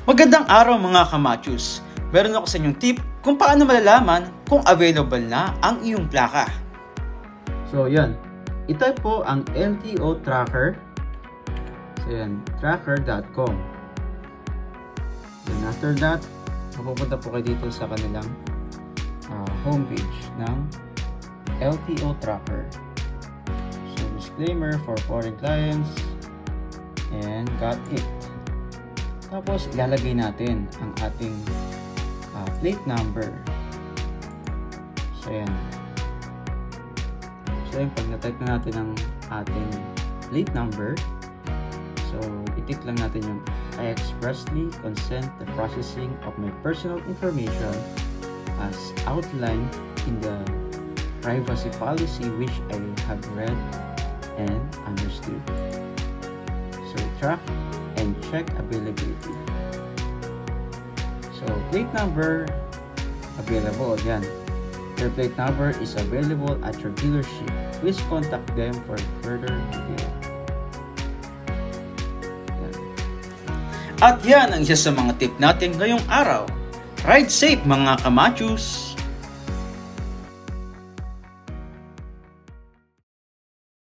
Magandang araw mga kamachus! Meron ako sa inyong tip kung paano malalaman kung available na ang iyong plaka. So yan, itype po ang LTO tracker. So yan, tracker.com. Then after that, mapupunta po kayo dito sa kanilang homepage ng LTO tracker. So disclaimer for foreign clients and got it. Tapos ilalagay natin ang ating plate number. So yan. So yung pag na-type na natin ang ating plate number, so itik lang natin yung I expressly consent the processing of my personal information as outlined in the privacy policy which I have read and understood. So track and check availability. So plate number available. Again, your plate number is available at your dealership. Please contact them for further detail. Yan. At yan ang isa sa mga tip natin ngayong araw. Ride safe mga kamachus!